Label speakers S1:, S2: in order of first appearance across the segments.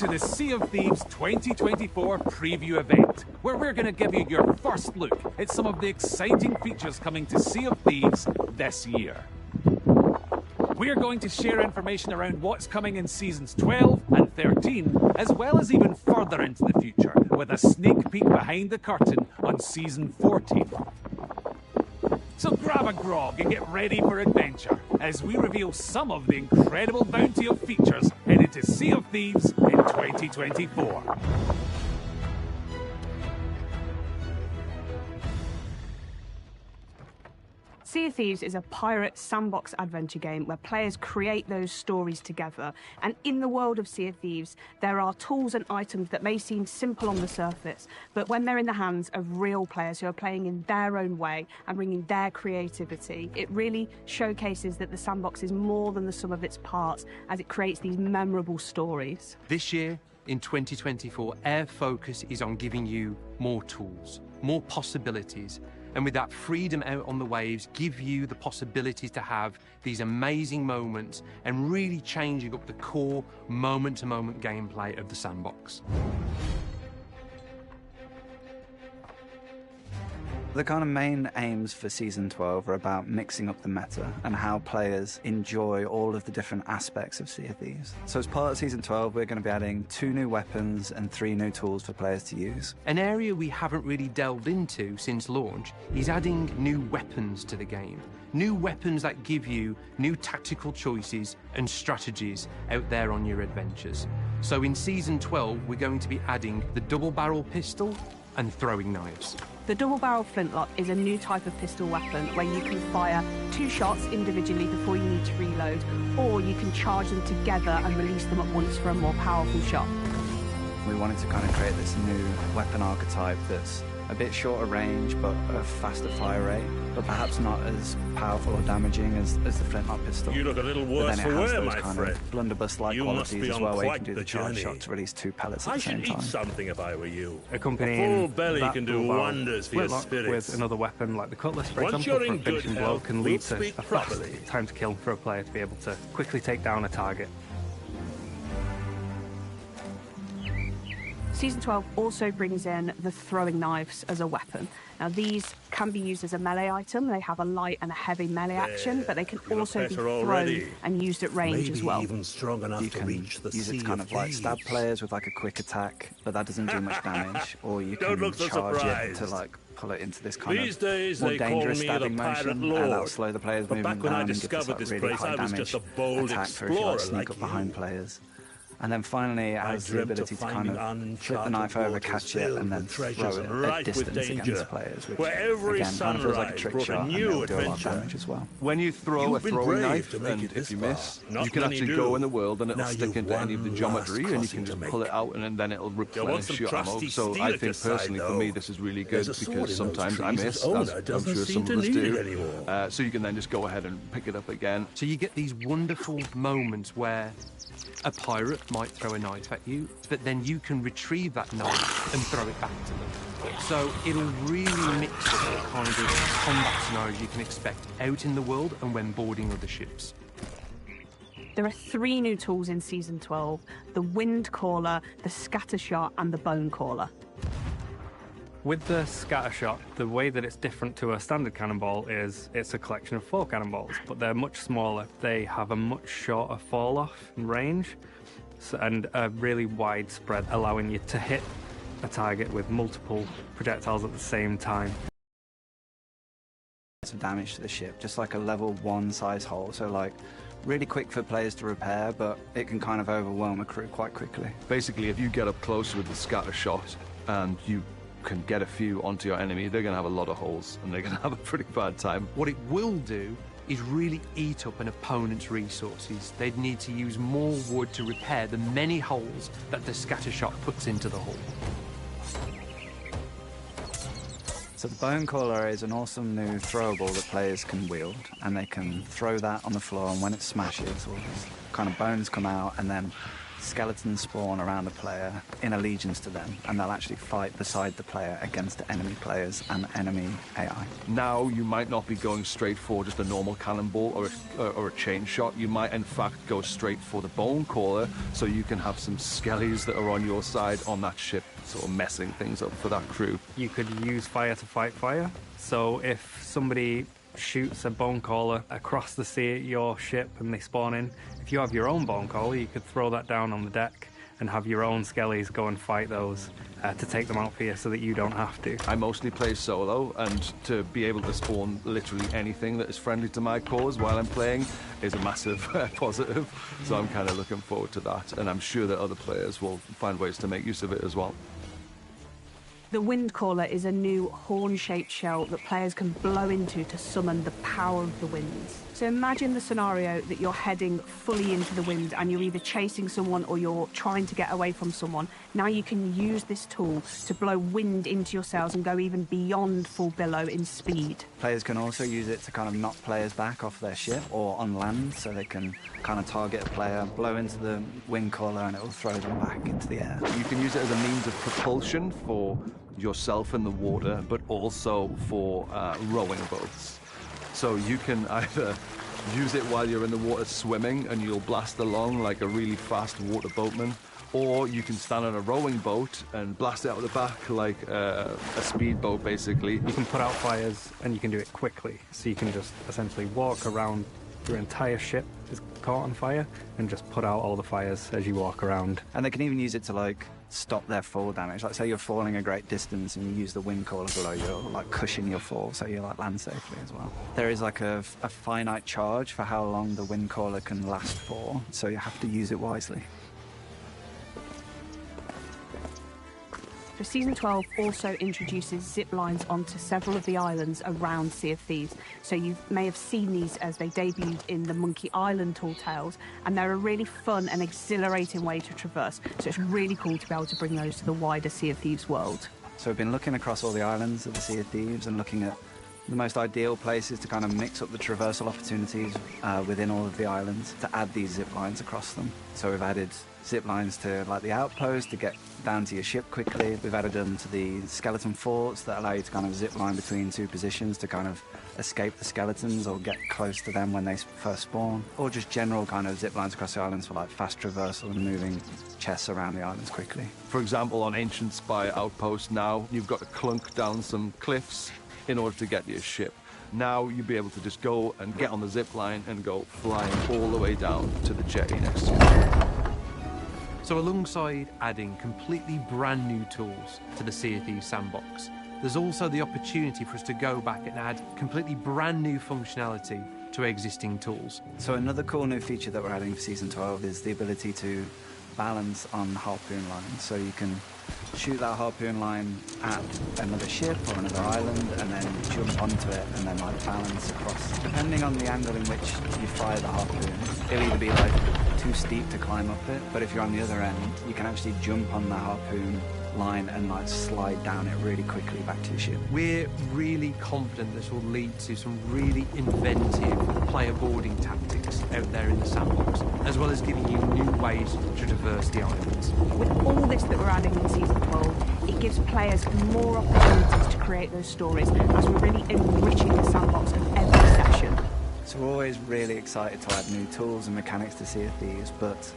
S1: to the Sea of Thieves 2024 preview event, where we're going to give you your first look at some of the exciting features coming to Sea of Thieves this year. We're going to share information around what's coming in Seasons 12 and 13, as well as even further into the future, with a sneak peek behind the curtain on Season 14. So grab a grog and get ready for adventure, as we reveal some of the incredible bounty of features headed to Sea of Thieves in 2024.
S2: Sea of Thieves is a pirate sandbox adventure game where players create those stories together. And in the world of Sea of Thieves, there are tools and items that may seem simple on the surface, but when they're in the hands of real players who are playing in their own way and bringing their creativity, it really showcases that the sandbox is more than the sum of its parts, as it creates these memorable stories.
S3: This year, in 2024, our focus is on giving you more tools, more possibilities, and with that freedom out on the waves, give you the possibilities to have these amazing moments and really changing up the core moment-to-moment gameplay of the sandbox.
S4: The kind of main aims for Season 12 are about mixing up the meta and how players enjoy all of the different aspects of Sea of Thieves. So as part of Season 12, we're going to be adding 2 new weapons and 3 new tools for players to use.
S3: An area we haven't really delved into since launch is adding new weapons to the game. New weapons that give you new tactical choices and strategies out there on your adventures. So in Season 12, we're going to be adding the double-barrel pistol and throwing knives.
S2: The double-barrel flintlock is a new type of pistol weapon where you can fire 2 shots individually before you need to reload, or you can charge them together and release them at once for a more powerful shot.
S4: We wanted to kind of create this new weapon archetype that's a bit shorter range but a faster fire rate, but perhaps not as powerful or damaging as the flintlock pistol.
S5: You look a little worse for wear, my friend.
S4: Blunderbuss-like qualities as well, where you can do the charge shot to release 2 pellets at the same time.
S5: I should eat something if I were you.
S6: Accompanying
S5: a full belly
S6: that
S5: can do wonders for your spirits.
S6: with another weapon like the cutlass, for
S5: Once
S6: example,
S5: you're
S6: for
S5: in
S6: a finishing
S5: good
S6: blow,
S5: health,
S6: can
S5: we'll
S6: lead to a
S5: speak
S6: fast
S5: properly.
S6: time to kill for a player to be able to quickly take down a target.
S2: Season 12 also brings in the throwing knives as a weapon. Now, these can be used as a melee item. They have a light and a heavy melee action, but they can also be thrown and used at range as well.
S5: Even strong enough
S4: You can use it to kind of like stab players with like a quick attack, but that doesn't do much damage. Or you can charge it to like pull it into this kind of more dangerous stabbing motion, and that'll slow the player's movement down and give us like really high damage attack for if you like sneak up behind players. And then finally, it has the ability to kind of flip the knife over, catch it, and then throw it at distance against players, which, again, kind of feels like a trick shot, and it'll do a lot of damage as well.
S7: When you throw a throwing knife, and if you miss, you can actually go in the world and it'll stick into any of the geometry, and you can just pull it out, and then it'll replenish your ammo. So I think personally, for me, this is really good, because sometimes I miss, as I'm sure some of us do. So you can then just go ahead and pick it up again.
S3: So you get these wonderful moments where a pirate might throw a knife at you, but then you can retrieve that knife and throw it back to them. So it'll really mix up the kind of combat scenarios you can expect out in the world and when boarding other ships.
S2: There are 3 new tools in Season 12, the Wind Caller, the Scatter Shot, and the Bone Caller.
S6: With the scatter shot, the way that it's different to a standard cannonball is it's a collection of 4 cannonballs, but they're much smaller. They have a much shorter fall-off range and a really wide spread, allowing you to hit a target with multiple projectiles at the same time.
S4: Some damage to the ship, just like a level 1 size hole, so like really quick for players to repair, but it can kind of overwhelm a crew quite quickly.
S7: Basically, if you get up close with the scatter shot and you can get a few onto your enemy, they're going to have a lot of holes and they're going to have a pretty bad time.
S3: What it will do is really eat up an opponent's resources. They'd need to use more wood to repair the many holes that the scatter shot puts into the hull.
S4: So the Bone Caller is an awesome new throwable that players can wield, and they can throw that on the floor, and when it smashes, all these kind of bones come out, and then skeletons spawn around the player in allegiance to them, and they'll actually fight beside the player against enemy players and enemy AI.
S7: Now, you might not be going straight for just a normal cannonball or a chain shot. You might, in fact, go straight for the bone caller, so you can have some skellies that are on your side on that ship, sort of messing things up for that crew.
S6: You could use fire to fight fire. So if somebody shoots a bone caller across the sea at your ship and they spawn in, if you have your own bone caller, you could throw that down on the deck and have your own skellies go and fight those to take them out for you so that you don't have to.
S7: I mostly play solo, and to be able to spawn literally anything that is friendly to my cause while I'm playing is a massive positive. So I'm kind of looking forward to that, and I'm sure that other players will find ways to make use of it as well.
S2: The Wind Caller is a new horn-shaped shell that players can blow into to summon the power of the winds. So imagine the scenario that you're heading fully into the wind and you're either chasing someone or you're trying to get away from someone. Now you can use this tool to blow wind into your sails and go even beyond full billow in speed.
S4: Players can also use it to kind of knock players back off their ship or on land, so they can kind of target a player, blow into the Wind Caller, and it will throw them back into the air.
S7: You can use it as a means of propulsion for yourself in the water, but also for rowing boats. So you can either use it while you're in the water swimming and you'll blast along like a really fast water boatman, or you can stand on a rowing boat and blast it out the back like a speedboat, basically.
S6: You can put out fires and you can do it quickly, so you can just essentially walk around. Your entire ship is caught on fire and just put out all the fires as you walk around.
S4: And they can even use it to like stop their fall damage. Like say you're falling a great distance and you use the Wind Caller below you, like cushion your fall so you like land safely as well. There is like a finite charge for how long the Wind Caller can last for, so you have to use it wisely.
S2: So Season 12 also introduces zip lines onto several of the islands around Sea of Thieves. So you may have seen these as they debuted in the Monkey Island Tall Tales, and they're a really fun and exhilarating way to traverse. So it's really cool to be able to bring those to the wider Sea of Thieves world.
S4: So we've been looking across all the islands of the Sea of Thieves and looking at the most ideal places to kind of mix up the traversal opportunities within all of the islands to add these zip lines across them. So we've added zip lines to like the outpost to get down to your ship quickly. We've added them to the skeleton forts that allow you to kind of zip line between two positions to kind of escape the skeletons or get close to them when they first spawn, or just general kind of zip lines across the islands for like fast traversal and moving chests around the islands quickly.
S7: For example, on Ancient Spire Outpost now, you've got to clunk down some cliffs in order to get to your ship. Now you'll be able to just go and get on the zip line and go flying all the way down to the jetty next to you.
S3: So alongside adding completely brand new tools to the Sea of Thieves sandbox, there's also the opportunity for us to go back and add completely brand new functionality to existing tools.
S4: So another cool new feature that we're adding for Season 12 is the ability to balance on harpoon lines. So you can shoot that harpoon line at another ship or another island and then jump onto it and then like balance across. Depending on the angle in which you fire the harpoon, it'll either be like too steep to climb up it, but if you're on the other end, you can actually jump on the harpoon line and like slide down it really quickly back to your ship.
S3: We're really confident this will lead to some really inventive player boarding tactics out there in the sandbox, as well as giving you new ways to traverse the islands.
S2: With all this that we're adding in Season 12, it gives players more opportunities to create those stories as we're really enriching the sandbox of every session.
S4: So we're always really excited to add new tools and mechanics to Sea of Thieves, but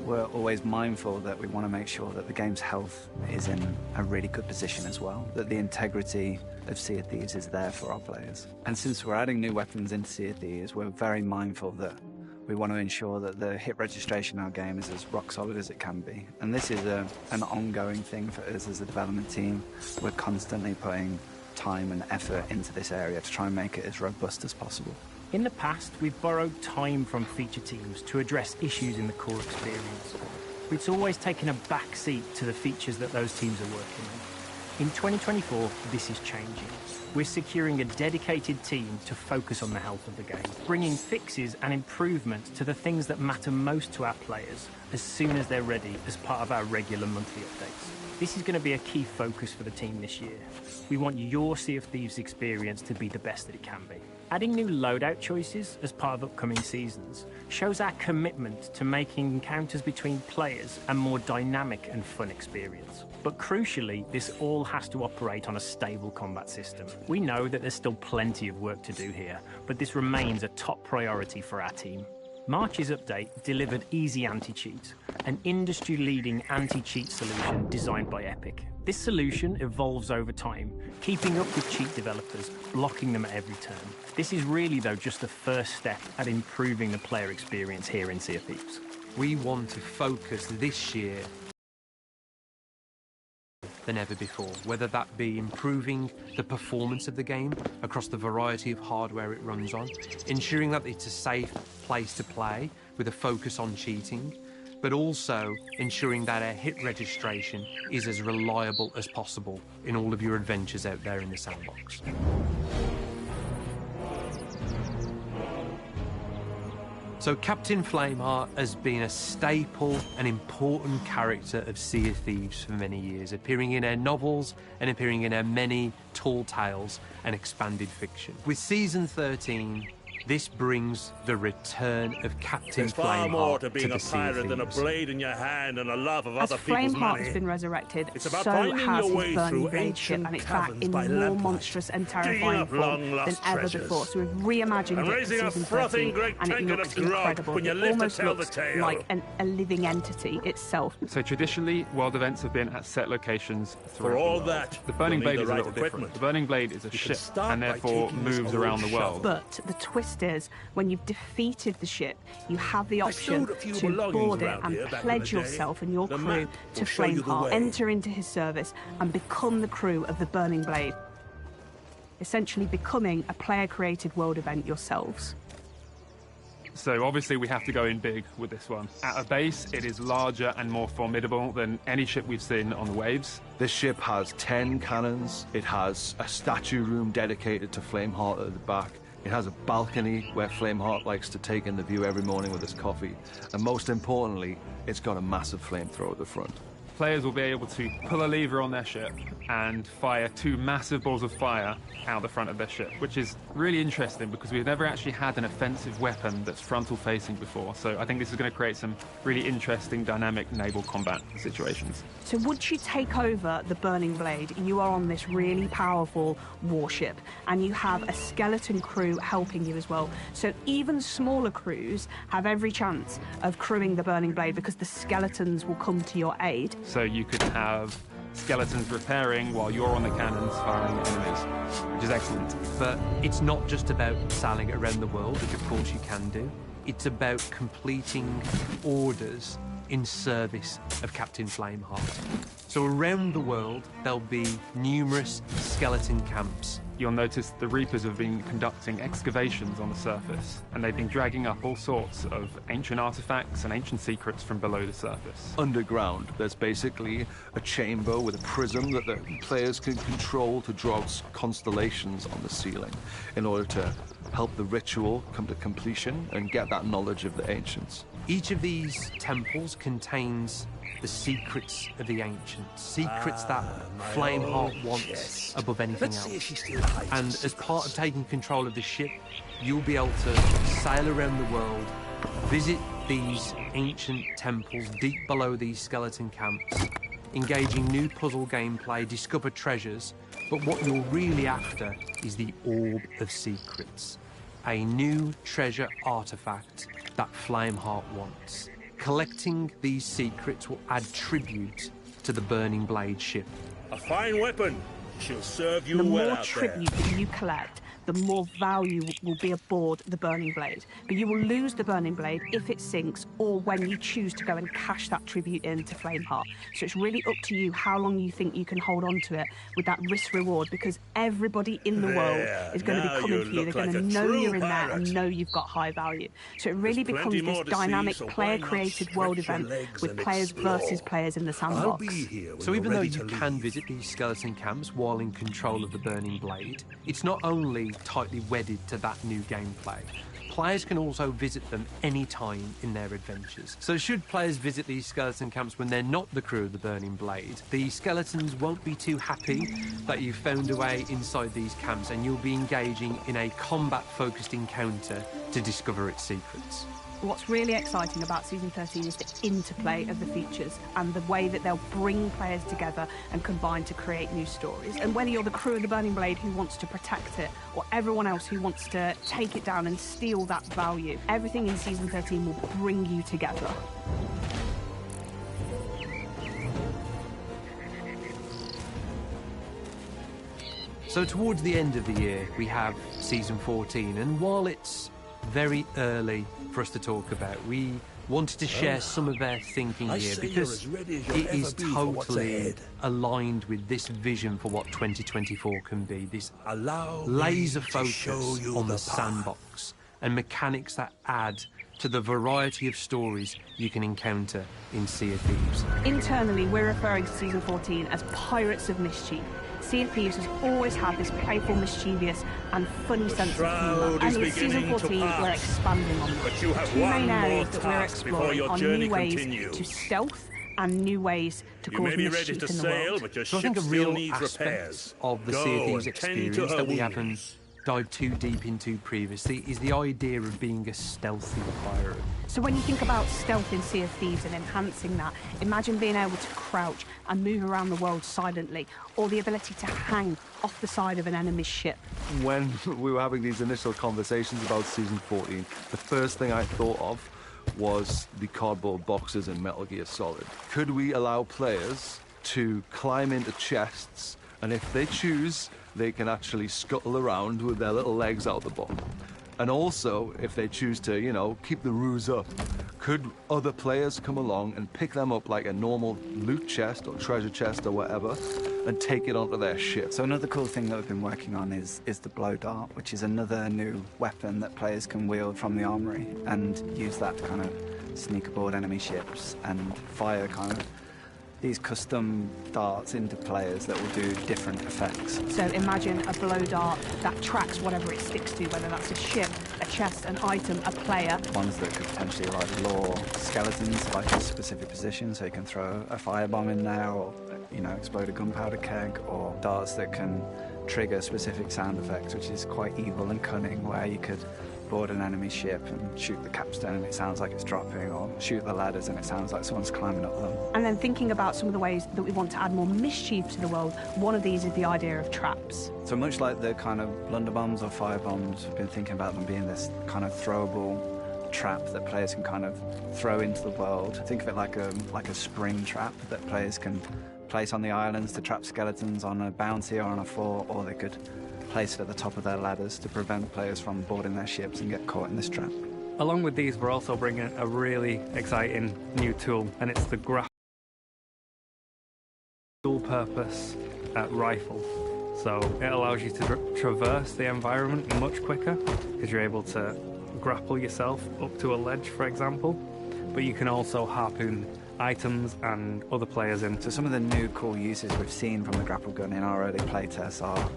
S4: we're always mindful that we want to make sure that the game's health is in a really good position as well, that the integrity of Sea of Thieves is there for our players. And since we're adding new weapons into Sea of Thieves, we're very mindful that we want to ensure that the hit registration in our game is as rock solid as it can be. And this is an ongoing thing for us as a development team. We're constantly putting time and effort into this area to try and make it as robust as possible.
S8: In the past, we've borrowed time from feature teams to address issues in the core experience. It's always taken a back seat to the features that those teams are working on. In 2024, this is changing. We're securing a dedicated team to focus on the health of the game, bringing fixes and improvements to the things that matter most to our players as soon as they're ready as part of our regular monthly updates. This is going to be a key focus for the team this year. We want your Sea of Thieves experience to be the best that it can be. Adding new loadout choices as part of upcoming seasons shows our commitment to making encounters between players a more dynamic and fun experience. But crucially, this all has to operate on a stable combat system. We know that there's still plenty of work to do here, but this remains a top priority for our team. March's update delivered Easy Anti-Cheat, an industry-leading anti-cheat solution designed by Epic. This solution evolves over time, keeping up with cheat developers, blocking them at every turn. This is really, though, just the first step at improving the player experience here in Sea of Thieves.
S3: We want to focus this year than ever before, whether that be improving the performance of the game across the variety of hardware it runs on, ensuring that it's a safe place to play with a focus on cheating, but also ensuring that our hit registration is as reliable as possible in all of your adventures out there in the sandbox. So Captain Flameheart has been a staple and important character of Sea of Thieves for many years, appearing in our novels and appearing in our many tall tales and expanded fiction. With Season 13, this brings the return of Captain Flameheart to the Sea of Thieves.
S5: There's far more to being a pirate than a blade in your hand and a love of other people's money.
S2: As Flameheart has been resurrected,
S5: it's about
S2: so
S5: finding
S2: has
S5: your
S2: his
S5: way
S2: burning
S5: through
S2: blade ship,
S5: ancient
S2: and it's back in
S5: caverns
S2: more
S5: by lamplight,
S2: monstrous and
S5: digging
S2: terrifying
S5: up
S2: form
S5: long-lost
S2: than ever
S5: treasures,
S2: before. So we've reimagined
S5: and
S2: it for
S5: raising a
S2: Season
S5: frothing
S2: 13,
S5: great
S2: and it
S5: tankard
S2: looks
S5: of grog
S2: incredible.
S5: when you
S2: It
S5: live to
S2: almost
S5: tell the
S2: looks
S5: tale.
S2: like a living entity itself.
S6: So traditionally, world events have been at set locations throughout
S5: For all
S6: the world.
S5: that,
S6: The Burning
S5: you'll
S6: Blade
S5: need
S6: is
S5: the
S6: a
S5: right
S6: little different.
S5: equipment.
S6: The Burning Blade is a
S5: You can
S6: ship,
S5: start
S6: and
S5: by
S6: therefore
S5: taking this
S6: moves
S5: old
S6: around the world.
S2: But the twist is, when you've defeated the ship, you have the option
S5: stowed a few
S2: to
S5: belongings
S2: board it
S5: around
S2: and
S5: here back in
S2: pledge
S5: the day.
S2: yourself and your
S5: The
S2: crew
S5: map
S2: to
S5: will show you the
S2: Flameheart,
S5: way.
S2: enter into his service, and become the crew of the Burning Blade. Essentially becoming a player-created world event yourselves.
S6: So obviously we have to go in big with this one. At a base, it is larger and more formidable than any ship we've seen on the waves.
S7: This ship has 10 cannons. It has a statue room dedicated to Flameheart at the back. It has a balcony where Flameheart likes to take in the view every morning with his coffee. And most importantly, it's got a massive flamethrower at the front.
S6: Players will be able to pull a lever on their ship and fire 2 massive balls of fire out the front of their ship, which is really interesting because we've never actually had an offensive weapon that's frontal-facing before. So I think this is going to create some really interesting, dynamic naval combat situations.
S2: So once you take over the Burning Blade, you are on this really powerful warship, and you have a skeleton crew helping you as well. So even smaller crews have every chance of crewing the Burning Blade because the skeletons will come to your aid.
S6: So you could have skeletons repairing while you're on the cannons firing enemies, which is excellent.
S3: But it's not just about sailing around the world, which of course you can do. It's about completing orders in service of Captain Flameheart. So around the world, there'll be numerous skeleton camps.
S6: You'll notice the Reapers have been conducting excavations on the surface, and they've been dragging up all sorts of ancient artifacts and ancient secrets from below the surface.
S7: Underground, there's basically a chamber with a prism that the players can control to draw constellations on the ceiling in order to help the ritual come to completion and get that knowledge of the ancients.
S3: Each of these temples contains the secrets of the ancients, secrets that Flameheart wants above anything else. And as part of taking control of the ship, you'll be able to sail around the world, visit these ancient temples deep below these skeleton camps, engaging new puzzle gameplay, discover treasures, but what you're really after is the Orb of Secrets, a new treasure artifact that Flameheart wants. Collecting these secrets will add tribute to the Burning Blade ship.
S5: A fine weapon. She'll serve you
S2: the
S5: well
S2: more
S5: out
S2: tribute
S5: there.
S2: that you collect, the more value will be aboard the Burning Blade. But you will lose the Burning Blade if it sinks or when you choose to go and cash that tribute in to Flameheart. So it's really up to you how long you think you can hold on to it with that risk-reward, because everybody in the world is going to be coming for you. They're going to know you're in there and know you've got high value. So it really becomes this dynamic player-created world event with players versus players in the sandbox.
S3: So even though you can visit these skeleton camps while in control of the Burning Blade, it's not only tightly wedded to that new gameplay. players can also visit them anytime in their adventures. So should players visit these skeleton camps when they're not the crew of the Burning Blade, the skeletons won't be too happy that you've found a way inside these camps, and you'll be engaging in a combat-focused encounter to discover its secrets.
S2: What's really exciting about Season 13 is the interplay of the features and the way that they'll bring players together and combine to create new stories. And whether you're the crew of the Burning Blade who wants to protect it, or everyone else who wants to take it down and steal that value, everything in Season 13 will bring you together.
S3: So towards the end of the year, we have Season 14, and while it's very early for us to talk about, we wanted to share some of our thinking here, because it is totally aligned with this vision for what 2024 can be, this laser focus on the sandbox and mechanics that add to the variety of stories you can encounter in Sea of Thieves.
S2: Internally, we're referring to Season 14 as Pirates of Mischief. Sea of Thieves has always had this playful, mischievous and funny sense of humour, and with Season 14 we're expanding on that. Two main areas that we're exploring are new ways to stealth and new ways to cause mischief in the world.
S3: So I think a real aspect of the Sea of Thieves experience that we haven't dived too deep into previously is the idea of being a stealthy pirate.
S2: So when you think about stealth in Sea of Thieves and enhancing that, imagine being able to crouch and move around the world silently, or the ability to hang off the side of an enemy's ship.
S7: When we were having these initial conversations about Season 14, the first thing I thought of was the cardboard boxes in Metal Gear Solid. Could we allow players to climb into chests, and if they choose, they can actually scuttle around with their little legs out the bottom? And also, if they choose to, you know, keep the ruse up, could other players come along and pick them up like a normal loot chest or treasure chest or whatever and take it onto their ship?
S4: So another cool thing that we've been working on is the blow dart, which is another new weapon that players can wield from the armory and use that to kind of sneak aboard enemy ships and fire kind of these custom darts into players that will do different effects.
S2: So imagine a blow dart that tracks whatever it sticks to, whether that's a ship, a chest, an item, a player.
S4: Ones that could potentially like lure skeletons like a specific position, so you can throw a firebomb in there, or, you know, explode a gunpowder keg, or darts that can trigger specific sound effects, which is quite evil and cunning, where you could board an enemy ship and shoot the capstan and it sounds like it's dropping, or shoot the ladders and it sounds like someone's climbing up them.
S2: And then thinking about some of the ways that we want to add more mischief to the world, one of these is the idea of traps.
S4: So much like the kind of blunderbombs or firebombs, we've been thinking about them being this kind of throwable trap that players can kind of throw into the world. Think of it like a spring trap that players can place on the islands to trap skeletons on a bounty or on a fort, or they could place it at the top of their ladders to prevent players from boarding their ships and get caught in this trap.
S6: Along with these, we're also bringing a really exciting new tool, and it's the dual-purpose rifle. So it allows you to traverse the environment much quicker, because you're able to grapple yourself up to a ledge, for example, but you can also harpoon items and other players in.
S4: So some of the new cool uses we've seen from the grapple gun in our early playtests are,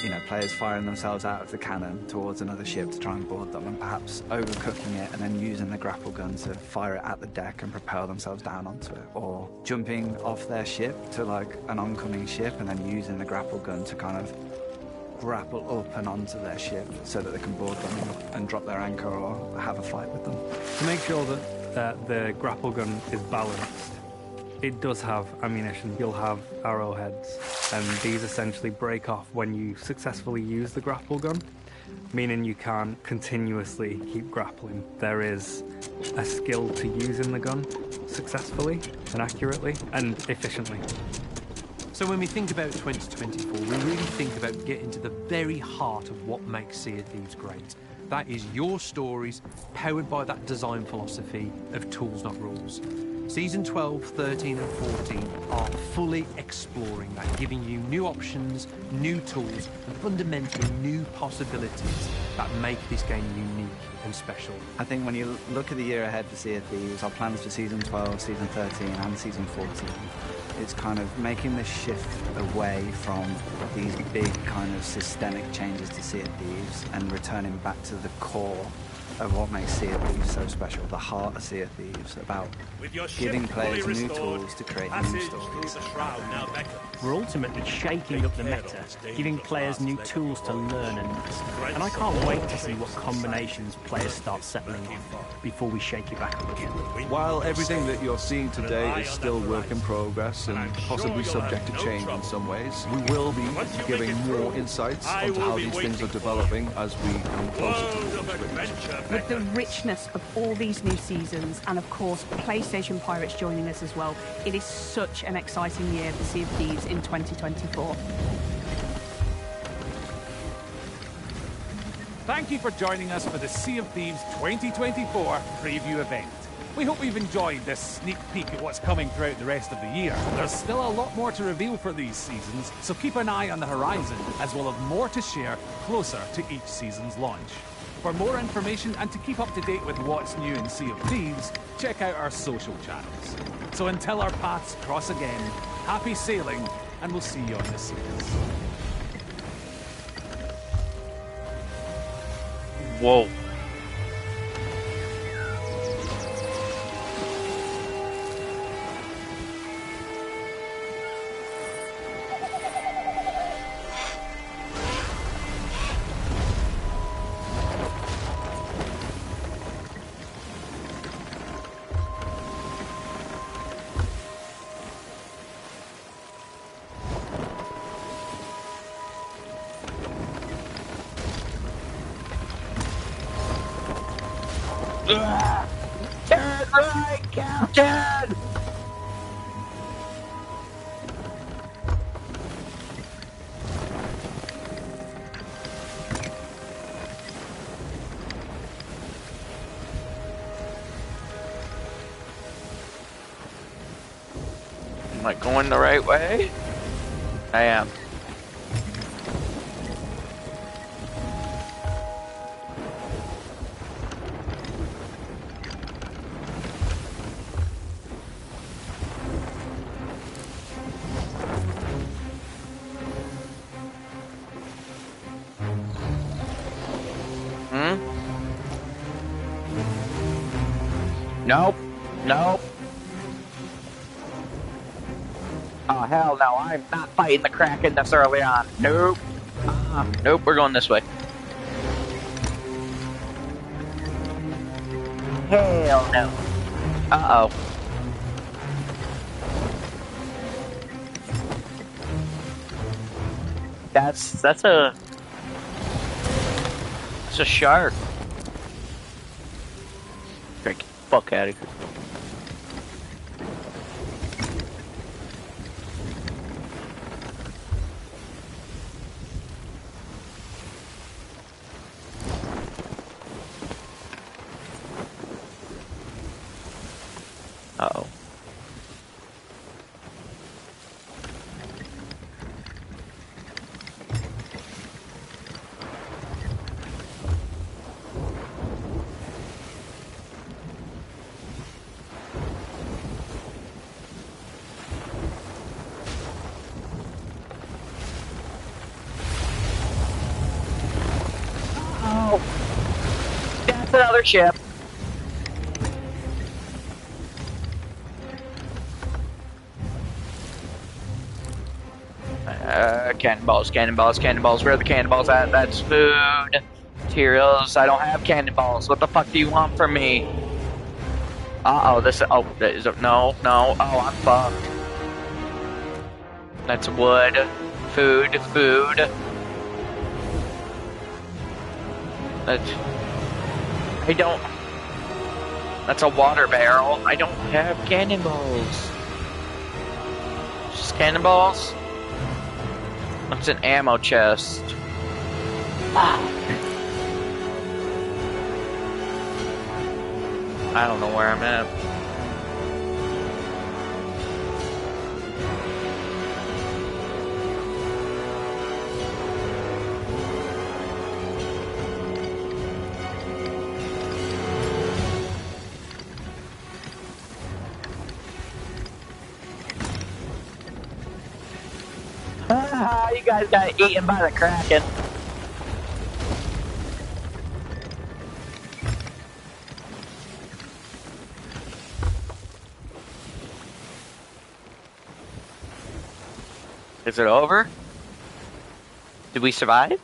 S4: you know, players firing themselves out of the cannon towards another ship to try and board them, and perhaps overcooking it and then using the grapple gun to fire it at the deck and propel themselves down onto it, or jumping off their ship to like an oncoming ship and then using the grapple gun to kind of grapple up and onto their ship so that they can board them and drop their anchor or have a fight with them.
S6: To make sure that the grapple gun is balanced, it does have ammunition. You'll have arrowheads, and these essentially break off when you successfully use the grapple gun, meaning you can't continuously keep grappling. There is a skill to using the gun successfully and accurately and efficiently.
S3: So when we think about 2024, we really think about getting to the very heart of what makes Sea of Thieves great. That is your stories, powered by that design philosophy of tools, not rules. Season 12, 13 and 14 are fully exploring that, giving you new options, new tools, and fundamentally new possibilities that make this game unique and special.
S4: I think when you look at the year ahead for Sea of Thieves, our plans for Season 12, Season 13 and Season 14, it's kind of making this shift away from these big kind of systemic changes to Sea of Thieves and returning back to the core of what makes Sea of Thieves so special, the heart of Sea of Thieves, about giving players new tools to create new stories.
S8: We're ultimately shaking up the meta, giving players new tools to learn and master. And I can't wait to see what combinations players start settling on before we shake it back up again.
S7: While everything that you're seeing today is still work in progress and possibly subject to change in some ways, we will be giving more insights onto how these things are developing as we come closer to the
S2: With the richness of all these new seasons, and of course PlayStation Pirates joining us as well, it is such an exciting year for Sea of Thieves in 2024.
S1: Thank you for joining us for the Sea of Thieves 2024 preview event. We hope you've enjoyed this sneak peek at what's coming throughout the rest of the year. There's still a lot more to reveal for these seasons, so keep an eye on the horizon, as we'll have more to share closer to each season's launch. For more information and to keep up to date with what's new in Sea of Thieves, check out our social channels. So until our paths cross again, happy sailing, and we'll see you on the seas.
S9: Whoa. Turn right, Captain! Am I going the right way? I am. Nope. Nope. Oh, hell no. I'm not fighting the Kraken this early on. Nope. Nope, we're going this way. Hell no. Uh-oh. That's a shark. Get the fuck out of here. Uh-oh. Oh, that's another ship. Cannonballs, cannonballs, cannonballs. Where are the cannonballs at? That's food. Materials. I don't have cannonballs. What the fuck do you want from me? Uh-oh, this... Oh, is it... No, no. Oh, I'm fucked. That's wood. Food, food. That... I don't... That's a water barrel. I don't have cannonballs. Just cannonballs? That's an ammo chest. I don't know where I'm at. You guys got eaten by the Kraken. Is it over? Did we survive?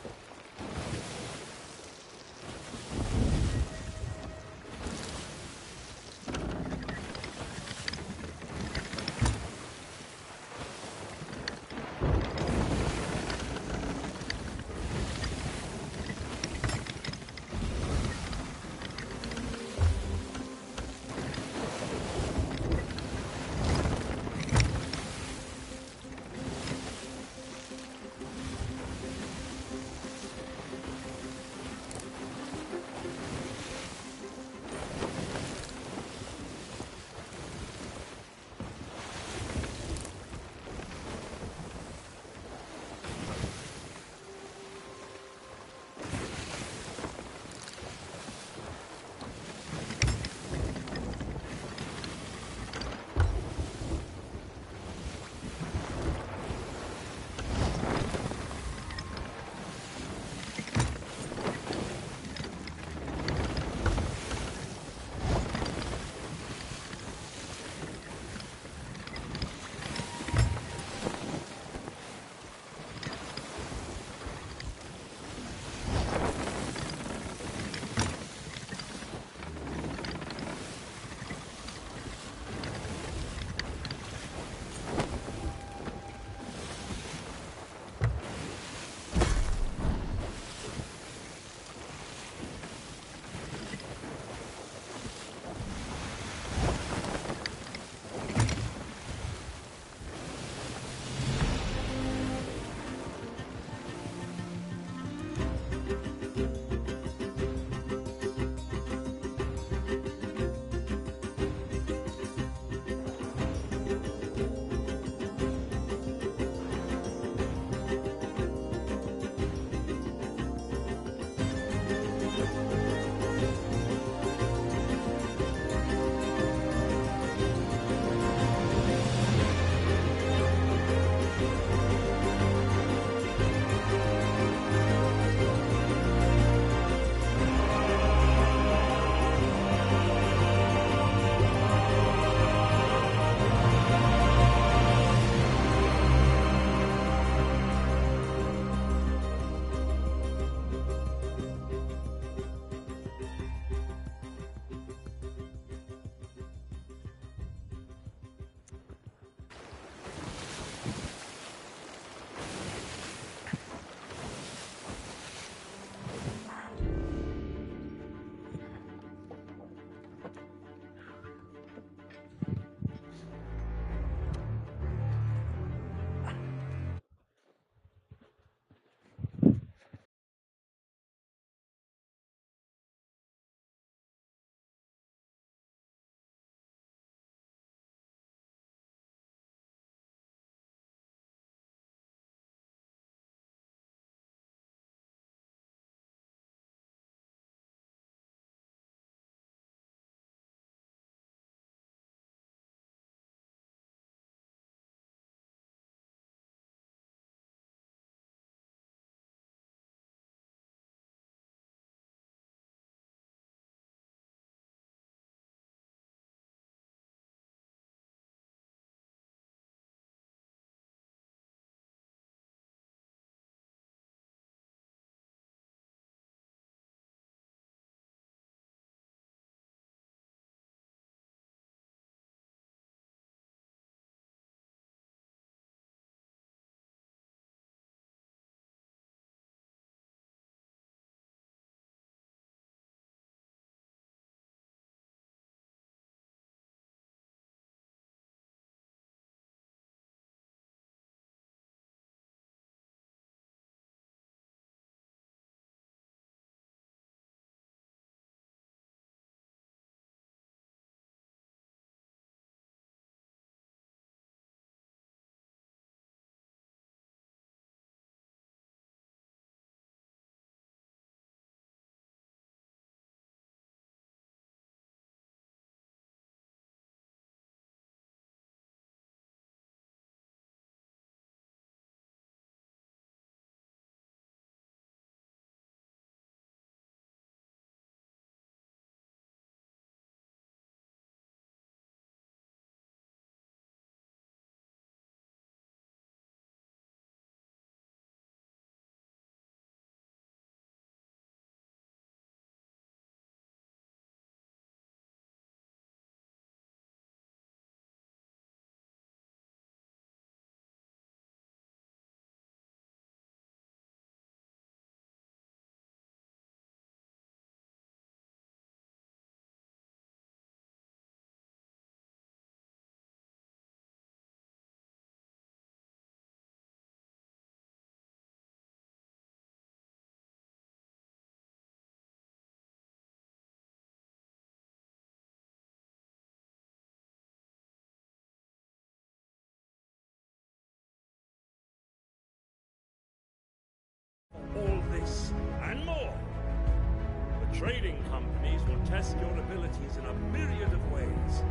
S5: Trading companies will test your abilities in a myriad of ways.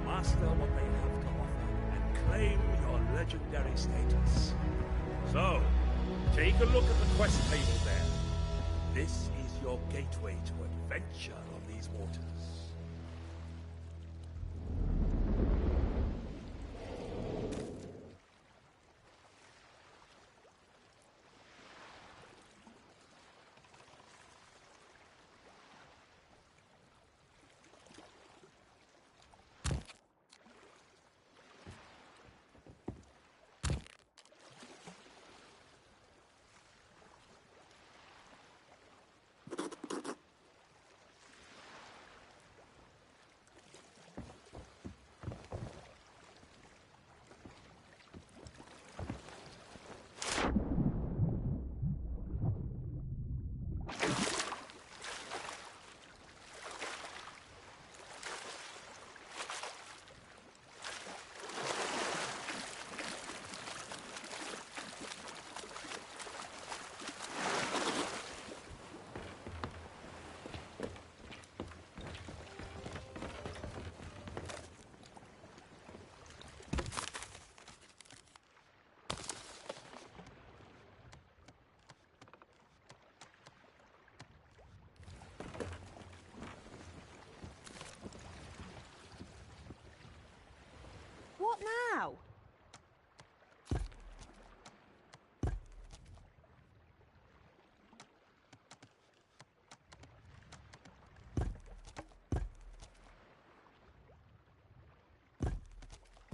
S5: Master what they have to offer and claim your legendary status. So, take a look at the quest table there. This is your gateway to adventure on these waters.
S2: What now?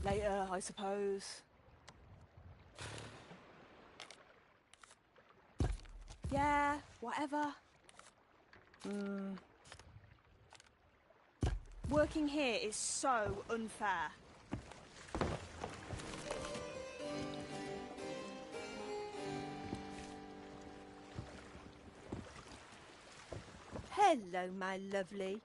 S2: Later, I suppose. Yeah, whatever. Working here is so unfair.
S10: Hello, my lovely.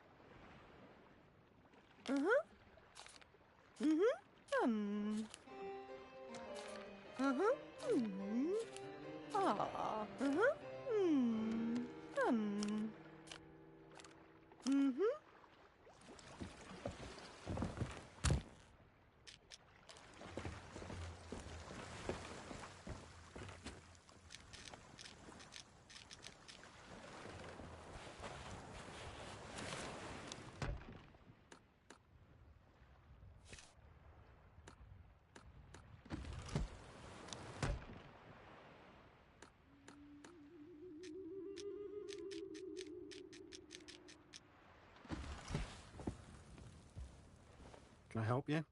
S11: Can I help you?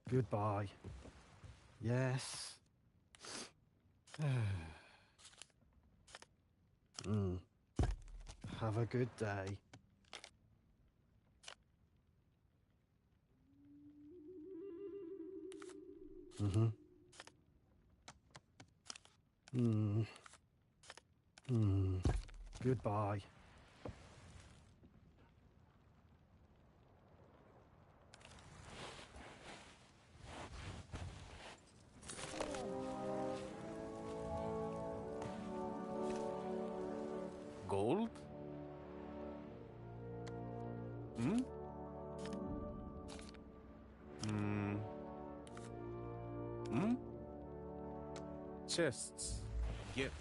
S11: Goodbye. Yes. Have a good day. Goodbye.
S7: Gold? Hmm? Chests. Gift.